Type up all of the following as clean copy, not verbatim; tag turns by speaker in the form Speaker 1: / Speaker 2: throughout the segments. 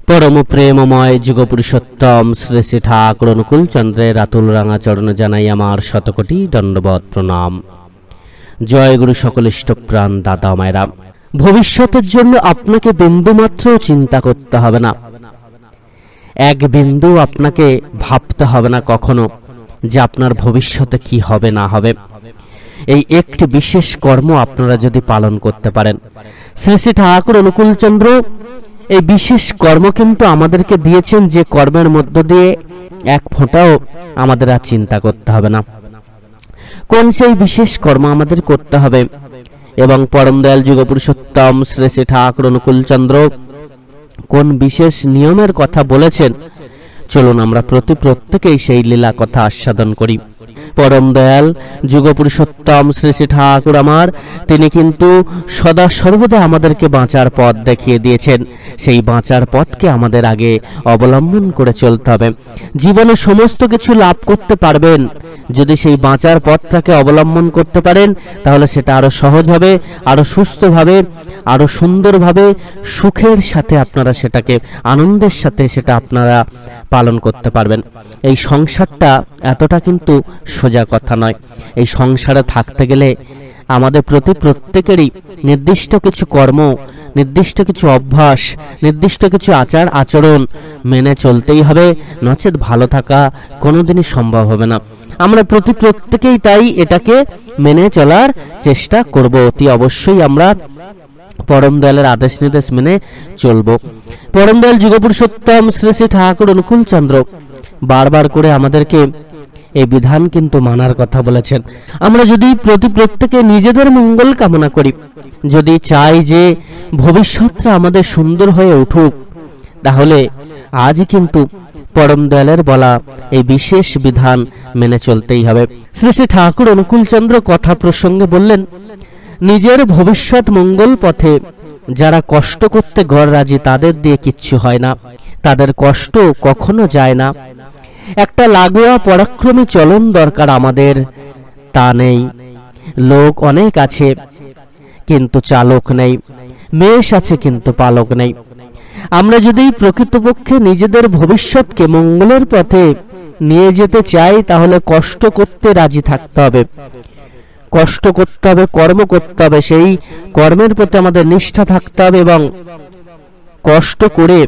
Speaker 1: परम प्रेममय जुगपुरुषोत्तम श्री श्री ठाकुर अनुकूल चंद्रेर आतुल रांगा चरणे जानाई आमार शतकोटी दंडवत प्रणाम। जय गुरु सकल इष्टप्राण दादा मायरा। भविष्यतेर जन्य आपनाके बिंदुमात्र चिंता करते हबे ना, एक बिंदु आपनाके भाबते हबे ना कखनो जे आपनार भविष्यते कि हबे ना हबे। এই একটি বিশেষ কর্ম আপনারা যদি পালন করতে পারেন, শ্রী শ্রী ঠাকুর অনুকূল চন্দ্র এই বিশেষ কর্ম কিন্তু আমাদেরকে দিয়েছেন, যে কর্মের মধ্য দিয়ে এক ফোঁটাও আমাদের আর চিন্তা করতে হবে না। কোন সেই বিশেষ কর্ম আমাদের করতে হবে এবং পরম দয়াল যুগপুরুষোত্তম শ্রী শ্রী ঠাকুর অনুকূল চন্দ্র কোন বিশেষ নিয়মের কথা বলেছেন, চলুন আমরা প্রত্যেকেই সেই লীলা কথা আস্বাদন করি। परम दयाल जुगपुरुषोत्तम श्री श्री ठाकुर आमार तिनि किन्तु सदा सर्वदा आमादेरके बाँचार पथ देखिए दिएछेन। सेई बाँचार पथके आमादेर आगे अवलम्बन करे चलते हबे। जीवने समस्त किछु लाभ करते पारबेन यदि सेई बाँचार पथटाके अवलम्बन करते पारेन, ताहले सेटा आरो सहज हबे, आरो सुस्थभावे, आरो सुंदरभावे सुखेर साथे आपनारा सेटाके आनंदेर साथे सेटा आपनारा पालन करते पारबेन। এই সংসারটা এতটা কিন্তু সোজা কথা নয়। এই সংসারে থাকতে গেলে আমাদের প্রত্যেকেরই নির্দিষ্ট কিছু কর্ম, নির্দিষ্ট কিছু অভ্যাস, নির্দিষ্ট কিছু আচার আচরণ মেনে চলতেই হবে, নচেত ভালো থাকা কোনোদিনই সম্ভব হবে না। আমরা প্রত্যেকেই তাই এটাকে মেনে চলার চেষ্টা করব। অতি অবশ্যই আমরা परम दयालेर आदेश निर्देश मेने चलबो। परम दयाल जुगपुरुषोत्तम श्री श्री ठाकुर अनुकूल चंद्र बार बार करे आमादेरके এই বিধান কিন্তু মানার কথা বলেছেন। আমরা যদি প্রত্যেকে নিজেদের মঙ্গল কামনা করি, যদি চাই যে ভবিষ্যৎটা আমাদের সুন্দর হয়ে উঠুক, তাহলে আজ কিন্তু পরম দয়ালের বলা এই বিশেষ বিধান মেনে চলতেই হবে। শ্রী শ্রী ঠাকুর অনুকূল চন্দ্র কথা প্রসঙ্গে বললেন, নিজের ভবিষ্যৎ মঙ্গল পথে যারা কষ্ট করতে ঘর রাজি তাদের দিয়ে কিচ্ছু হয় না, তাদের কষ্ট কখনো যায় না। একটা লাগোয়া পরাক্রমী চলন দরকার আমাদের, তা নেই। লোক অনেক আছে কিন্তু চালক নেই, মেষ আছে কিন্তু পালক নেই। আমরা যদি প্রকৃতপক্ষে নিজেদের ভবিষ্যৎকে মঙ্গলের পথে নিয়ে যেতে চাই, তাহলে কষ্ট করতে রাজি থাকতে হবে, কষ্ট করতে হবে, কর্ম করতে হবে, সেই কর্মের প্রতি আমাদের নিষ্ঠা থাকতে হবে এবং কষ্ট করে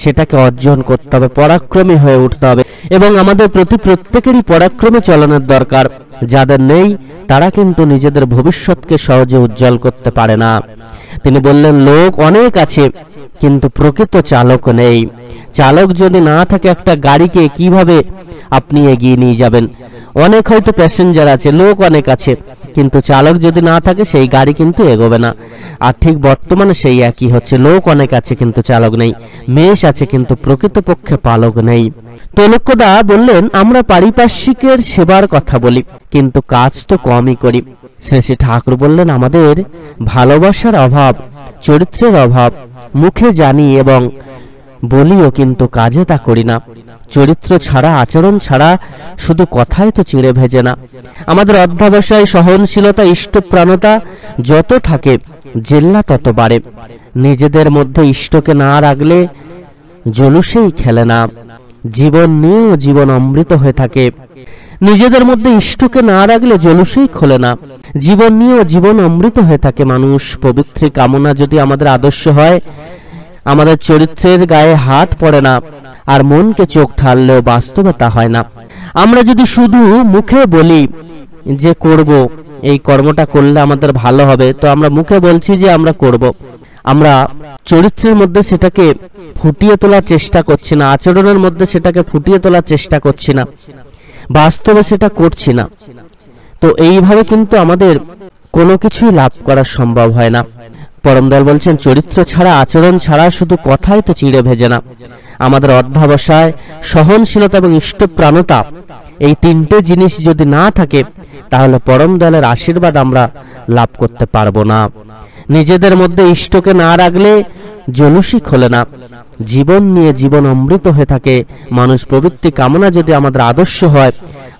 Speaker 1: সেটাকে অর্জন করতে হবে, পরাক্রমী হয়ে উঠতে হবে। এবং আমাদের প্রত্যেকেরই পরাক্রমী চলনের দরকার। যাদের নেই তারা কিন্তু নিজেদের ভবিষ্যৎকে সহজে উজ্জ্বল করতে পারে না। তিনি বললেন, লোক অনেক আছে কিন্তু প্রকৃত চালক নেই। চালক যদি না থাকে একটা গাড়িকে কিভাবে আপনি এগিয়ে নিয়ে যাবেন? অনেক হয়তো প্যাসেঞ্জার আছে, লোক অনেক আছে, কিন্তু চালক যদি না থাকে সেই গাড়ি কিন্তু এগোবে না। আর ঠিক বর্তমানে সেই একই হচ্ছে, লোক অনেক আছে কিন্তু চালক নেই, মেষ আছে কিন্তু প্রকৃতপক্ষে পালক নেই। তৈলক্যদা বললেন, আমরা পারিপার্শ্বিকের সেবার কথা বলি কিন্তু কাজ তো কমই করি। শ্রী শ্রী ঠাকুর বললেন, আমাদের ভালোবাসার অভাব, চরিত্রের অভাব, মুখে জানি এবং বলিও কিন্তু কাজে তা করি না। চরিত্র ছাড়া, আচরণ ছাড়া শুধু কথায় তো চিড়ে ভেজে না। আমাদের অধ্যবসায়, সহনশীলতা, ইষ্টপ্রাণতা যত থাকে জেল্লা তত বাড়ে। নিজেদের মধ্যে ইষ্টকে না রাখলে জলুসেই খেলে না, জীবন নিয়েও জীবন অমৃত হয়ে থাকে। নিজেদের মধ্যে ইষ্টকে না রাখলে জলুসেই খোলে না, জীবন নিয়েও জীবন অমৃত হয়ে থাকে। মানুষ পবিত্র কামনা যদি আমাদের আদর্শ হয়, আমাদের চরিত্রের গায়ে হাত পড়ে না, আর মনকে চোখ ঢাললেও বাস্তবে তা হয় না। আমরা যদি শুধু মুখে বলি যে করব, এই কর্মটা করলে আমাদের ভালো হবে, তো আমরা মুখে বলছি যে আমরা করব, আমরা চরিত্রের মধ্যে সেটাকে ফুটিয়ে তোলার চেষ্টা করছি না, আচরণের মধ্যে সেটাকে ফুটিয়ে তোলার চেষ্টা করছি না, বাস্তবে সেটা করছি না। তো এইভাবে কিন্তু আমাদের কোনো কিছুই লাভ করা সম্ভব হয় না। পরম দয়াল বলছেন, চরিত্র ছাড়া, আচরণ ছাড়া শুধু কথাই তো চিড়ে ভেজে না। আমাদের অধ্যবসায়, সহনশীলতা এবং ইষ্টপ্রাণতা, এই তিনটে জিনিস যদি না থাকে তাহলে পরম দয়ালের আশীর্বাদ আমরা লাভ করতে পারবো না। নিজেদের মধ্যে ইষ্টকে না রাখলে জলুসই খোলে না, জীবন নিয়ে জীবন অমৃত হয়ে থাকে। মানুষ প্রবৃত্তি কামনা যদি আমাদের আদর্শ হয়,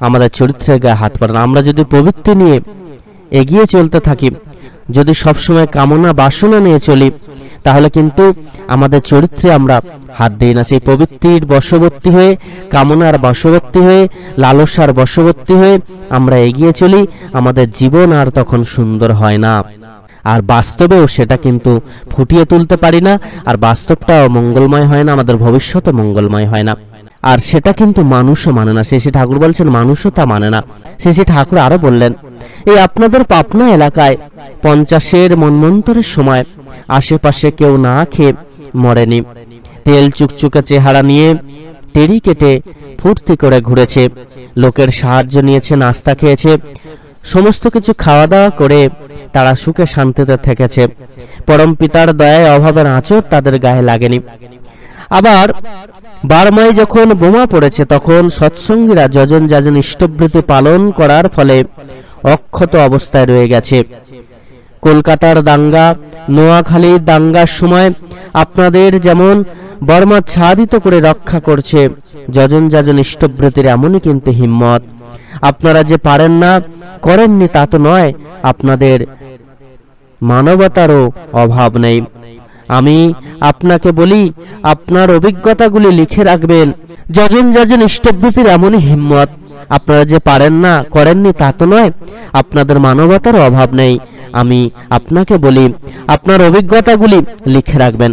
Speaker 1: আমাদের চরিত্রের গায়ে হাত পড়ে না। আমরা যদি প্রবৃত্তি নিয়ে এগিয়ে চলতে থাকি, যদি সবসময় কামনা বাসনা নিয়ে চলি, তাহলে কিন্তু আমাদের চরিত্রে আমরা হাত দিই না। সেই প্রবৃত্তির বশবর্তী হয়ে, কামনার বশবর্তী হয়ে, লালসার বশবর্তী হয়ে আমরা এগিয়ে চলি, আমাদের জীবন আর তখন সুন্দর হয় না, আর বাস্তবেও সেটা কিন্তু ফুটিয়ে তুলতে পারি না, আর বাস্তবটাও মঙ্গলময় হয় না, আমাদের ভবিষ্যৎও মঙ্গলময় হয় না। আর সেটা কিন্তু মানুষও মানে না। শ্রী ঠাকুর বলছেন মানুষও তা মানে না। শ্রী ঠাকুর আরো বললেন, এই আপনাদের পাবনা এলাকায় 50-এর মন্বন্তরের সময় আশেপাশে কেউ না খেয়ে মরেনি। তেল চুকচুকে চেহারা নিয়ে টেরি কেটে ফুর্তি করে ঘুরেছে, লোকের সাহায্য নিয়েছে, নাস্তা খেয়েছে, সমস্ত কিছু খাওয়া দাওয়া করে তারা সুখে শান্তিতে থেকেছে। পরম পিতার দয়ায় অভাবের আঁচড় তাদের গায়ে লাগেনি। আবার বার্মায় যখন বোমা পড়েছে তখন সৎসঙ্গীরা যজন যাজন ইষ্টবৃত্তি পালন করার ফলে অক্ষত অবস্থায় রয়ে গেছে। কলকাতার দাঙ্গা, নোয়াখালীর দাঙ্গার সময় আপনাদের যেমন বর্মা ছাদিত করে রক্ষা করছে, যজন যাজন ইষ্টবৃত্তির এমনই কিন্তু হিম্মত। আপনারা যে পারেন না, করেননি তা তো নয়, আপনাদের মানবতারও অভাব নেই। আমি আপনাকে বলি, আপনার অভিজ্ঞতাগুলি লিখে রাখবেন। যজন যাজন ইষ্টবৃত্তির এমনই হিম্মত। আপনারা যে পারেন না, করেননি তা তো নয়, আপনাদের মানবতার অভাব নেই। আমি আপনাকে বলি, আপনার অভিজ্ঞতাগুলি লিখে রাখবেন।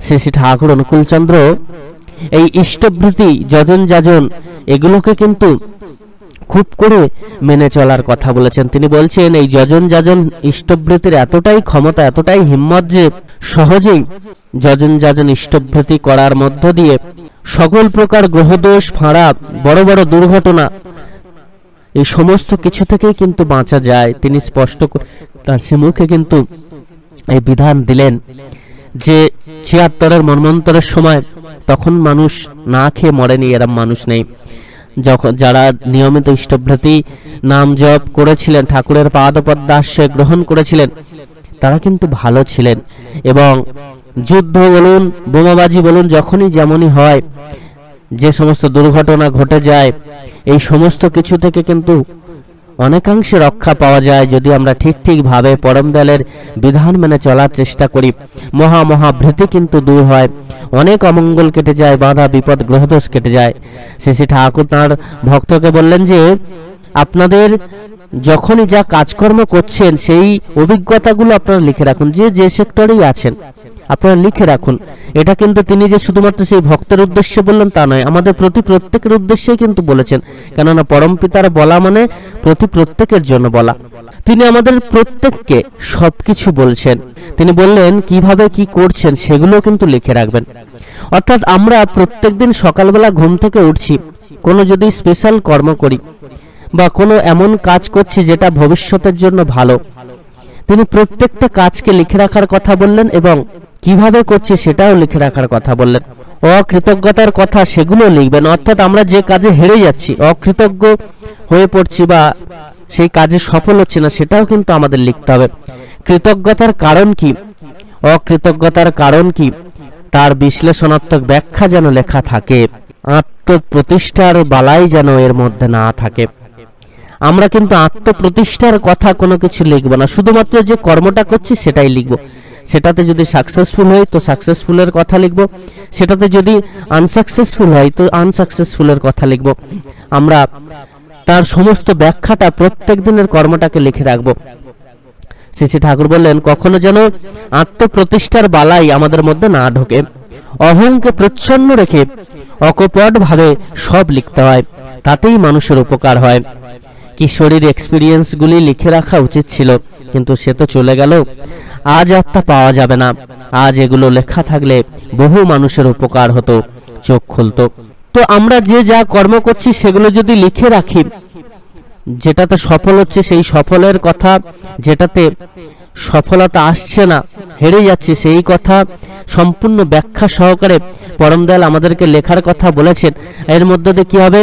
Speaker 1: শ্রী ঠাকুর অনুকূলচন্দ্র এই ইষ্টবৃত্তি, যজন যাজন, এগুলোকে কিন্তু খুব করে মেনে চলার কথা বলেছেন। তিনি বলছেন এই যজন যাজন ইষ্টবৃত্তির এতটাই ক্ষমতা, এতটাই হিম্মত যে সহজেই যজন যাজন ইষ্টবৃত্তি করার মধ্য দিয়ে সকল প্রকার গ্রহদোষ, ফাঁড়া, বড় বড় দুর্ঘটনা, এই সমস্ত কিছু থেকেই কিন্তু বাঁচা যায়। তিনি স্পষ্ট তার মুখে কিন্তু এই বিধান দিলেন যে 76-এর মন্বন্তরের সময় তখন মানুষ না খেয়ে মরেনি, এরম মানুষ নেই। যখন যারা নিয়মিত ইষ্টবৃত্তি নাম জপ করেছিলেন, ঠাকুরের পাদপদ্ম আশ্রয় গ্রহণ করেছিলেন, তারা কিন্তু ভালো ছিলেন। এবং যুদ্ধ বলুন, বোমাবাজি বলুন, যখনই যেমনই হয়, যে সমস্ত দুর্ঘটনা ঘটে যায়, এই সমস্ত কিছু থেকে কিন্তু অনেকাংশে রক্ষা পাওয়া যায় যদি আমরা ঠিকভাবে পরম দয়ালের বিধান মেনে চলার চেষ্টা করি। মহাভৃতি কিন্তু দূর হয়, অনেক অমঙ্গল কেটে যায়, বাধা বিপদ গ্রহদোষ কেটে যায়। শ্রী ঠাকুর তাঁর ভক্তকে বললেন যে আপনাদের যখনই যা কাজকর্ম করছেন সেই অভিজ্ঞতাগুলো আপনারা লিখে রাখুন, যে সেক্টরেই আছেন আপনারা লিখে রাখুন। এটা কিন্তু তিনি যে শুধুমাত্র সেই ভক্তের উদ্দেশ্যে বললেন তা নয়, আমাদের প্রত্যেকের উদ্দেশ্যেই কিন্তু বলেছেন। কেননা পরম পিতার বলা মানে প্রত্যেকের জন্য বলা। তিনি আমাদের প্রত্যেককে সবকিছু বলছেন। তিনি বললেন কিভাবে কি করছেন সেগুলো কিন্তু লিখে রাখবেন। অর্থাৎ আমরা প্রত্যেকদিন সকালবেলা ঘুম থেকে উঠছি, কোনো যদি স্পেশাল কর্ম করি বা কোনো এমন কাজ করছি যেটা ভবিষ্যতের জন্য ভালো, তিনি প্রত্যেকটা কাজকে লিখে রাখার কথা বললেন এবং কিভাবে করছি সেটাও লিখে রাখার কথা বললেন। অকৃতজ্ঞতার কথা সেগুলো লিখবেন। অর্থাৎ আমরা যে কাজে হেরে যাচ্ছি, অকৃতজ্ঞ হয়ে পড়ছি বা সেই কাজে সফল হচ্ছে না, সেটাও কিন্তু আমাদের লিখতে হবে। কৃতজ্ঞতার কারণ কি, অকৃতজ্ঞতার কারণ কি, তার বিশ্লেষণাত্মক ব্যাখ্যা যেন লেখা থাকে। আত্মপ্রতিষ্ঠার বালাই যেন এর মধ্যে না থাকে। আমরা কিন্তু আত্মপ্রতিষ্ঠার কথা কোনো কিছু লিখবো না, শুধুমাত্র যে কর্মটা করছি সেটাই লিখবো। সেটাতে যদি সাকসেসফুল হয় তো সাকসেসফুলের কথা লিখবো, সেটাতে যদি আনসাকসেসফুল হয় তো আনসাকসেসফুলের কথা লিখবো। আমরা তার সমস্ত ব্যাখ্যাটা প্রত্যেক দিনের কর্মটাকে লিখে রাখবো। শ্রী ঠাকুর বললেন কখনো যেন আত্মপ্রতিষ্ঠার বালাই আমাদের মধ্যে না ঢোকে। অহংকে প্রচ্ছন্ন রেখে অকপট ভাবে সব লিখতে হয়, তাতেই মানুষের উপকার হয়। কিশোরীর এক্সপিরিয়েন্সগুলি লিখে রাখা উচিত ছিল, কিন্তু সে তো চলে গেল, আজ আর তা পাওয়া যাবে না। আজ এগুলো লেখা থাকলে বহু মানুষের উপকার হতো, চোখ খুলতো। তো আমরা যে যা কর্ম করছি সেগুলো যদি লিখে রাখি, যেটাতে সফল হচ্ছে সেই সফলের কথা, যেটাতে সফলতা আসছে না, হেরে যাচ্ছে, সেই কথা সম্পূর্ণ ব্যাখ্যা সহকারে পরম দয়াল আমাদেরকে লেখার কথা বলেছেন। এর মধ্যে দিয়ে কি হবে,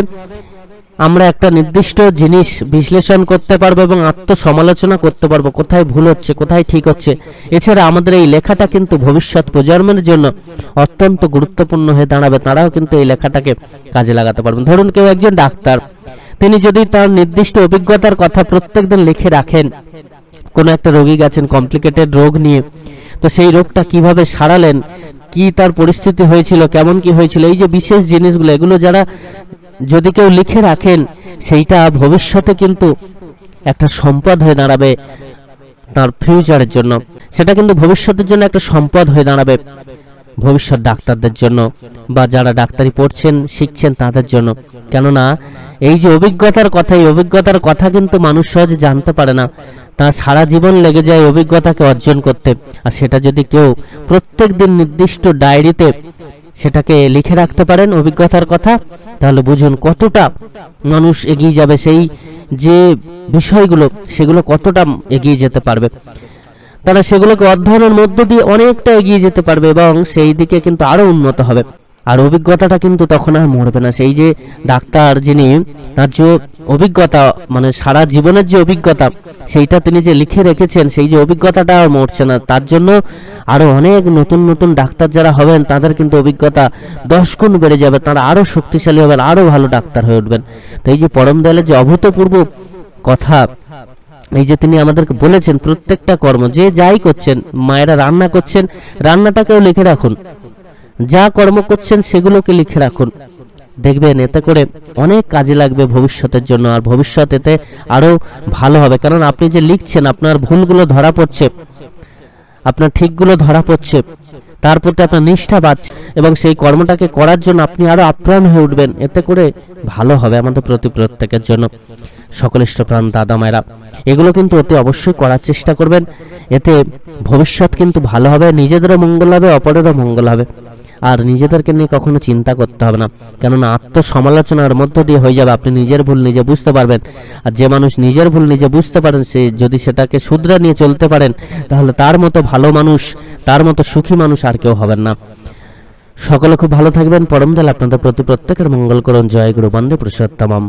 Speaker 1: আমরা একটা নির্দিষ্ট জিনিস বিশ্লেষণ করতে পারবো এবং আত্মসমালোচনা করতে পারবো, কোথায় ভুল হচ্ছে, কোথায় ঠিক হচ্ছে। এছাড়া আমাদের এই লেখাটা কিন্তু ভবিষ্যৎ প্রজন্মের জন্য অত্যন্ত গুরুত্বপূর্ণ হয়ে দাঁড়াবে। তারাও কিন্তু এই লেখাটাকে কাজে লাগাতে পারবেন। ধরুন কেউ একজন ডাক্তার, তিনি যদি তার নির্দিষ্ট অভিজ্ঞতার কথা প্রত্যেকদিন লিখে রাখেন, কোনো একটা রোগী গেছেন কমপ্লিকেটেড রোগ নিয়ে, তো সেই রোগটা কিভাবে সারালেন, কি তার পরিস্থিতি হয়েছিল, কেমন কি হয়েছিল, এই যে বিশেষ জিনিসগুলো, এগুলো যারা যদি কেউ লিখে রাখেন, সেইটা ভবিষ্যতে কিন্তু একটা সম্পদ হয়ে দাঁড়াবে তার ফিউচারের জন্য। সেটা কিন্তু ভবিষ্যতের জন্য একটা সম্পদ হয়ে দাঁড়াবে, ভবিষ্যৎ ডাক্তারদের জন্য বা যারা ডাক্তারি পড়ছেন শিখছেন তাদের জন্য। কেননা এই যে অভিজ্ঞতার কথা, এই অভিজ্ঞতার কথা কিন্তু মানুষ সহজে জানতে পারে না, তা সারা জীবন লেগে যায় অভিজ্ঞতাকে অর্জন করতে। আর সেটা যদি কেউ প্রত্যেক দিন নির্দিষ্ট ডায়েরিতে সেটাকে লিখে রাখতে পারেন অভিজ্ঞতার কথা, তাহলে বুঝুন কতটা মানুষ এগিয়ে যাবে, সেই যে বিষয়গুলো সেগুলো কতটা এগিয়ে যেতে পারবে, তারা সেগুলোকে অধ্যয়নের মধ্য দিয়ে অনেকটা এগিয়ে যেতে পারবে এবং সেই দিকে কিন্তু আরো উন্নত হবে। আর অভিজ্ঞতাটা কিন্তু তখন আর মরবে না। সেই যে ডাক্তার যিনি, তার যে অভিজ্ঞতা, মানে সারা জীবনের যে অভিজ্ঞতা, সেইটা তিনি যে লিখে রেখেছেন, সেই যে অভিজ্ঞতাটা আর মরছে না। তার জন্য আরো অনেক নতুন নতুন ডাক্তার যারা হবেন তাদের কিন্তু অভিজ্ঞতা 10 গুণ বেড়ে যাবে, তারা আরো শক্তিশালী হবেন, আরো ভালো ডাক্তার হয়ে উঠবেন। তো এই যে পরম দয়ালের যে অভূতপূর্ব কথা, এই যে তিনি আমাদেরকে বলেছেন প্রত্যেকটা কর্ম যে যাই করছেন, মায়েরা রান্না করছেন, রান্নাটাকেও লিখে রাখুন, যা কর্ম করছেন সেগুলোকে লিখে রাখুন, দেখবেন এতে করে অনেক কাজে লাগবে ভবিষ্যতের জন্য। আর ভবিষ্যৎ এতে আরো ভালো হবে, কারণ আপনি যে লিখছেন আপনার ভুলগুলো ধরা পড়ছে, আপনার ঠিকগুলো ধরা পড়ছে, তার প্রতি আপনার নিষ্ঠা বাড়ছে এবং সেই কর্মটাকে করার জন্য আপনি আরো আপ্রাণ হয়ে উঠবেন। এতে করে ভালো হবে আমাদের প্রত্যেকের জন্য। সকল ইষ্টপ্রাণ দাদা মায়েরা, এগুলো কিন্তু অতি অবশ্যই করার চেষ্টা করবেন, এতে ভবিষ্যৎ কিন্তু ভালো হবে, নিজেদেরও মঙ্গল হবে, অপরেরও মঙ্গল হবে। আর নিজেদেরকে নিয়ে কখনো চিন্তা করতে হবে না, কেননা আত্মসমালোচনার মধ্য দিয়ে হয়ে যাবে, আপনি নিজের ভুল নিজে বুঝতে পারবেন। আর যে মানুষ নিজের ভুল নিজে বুঝতে পারেন, সে যদি সেটাকে শুধরে নিয়ে চলতে পারেন, তাহলে তার মতো ভালো মানুষ, তার মতো সুখী মানুষ আর কেউ হবেন না। সকলে খুব ভালো থাকবেন। পরম দয়াল আপনাদের প্রত্যেকের মঙ্গল করুন। জয় গুরু বন্দে পুরুষোত্তমম।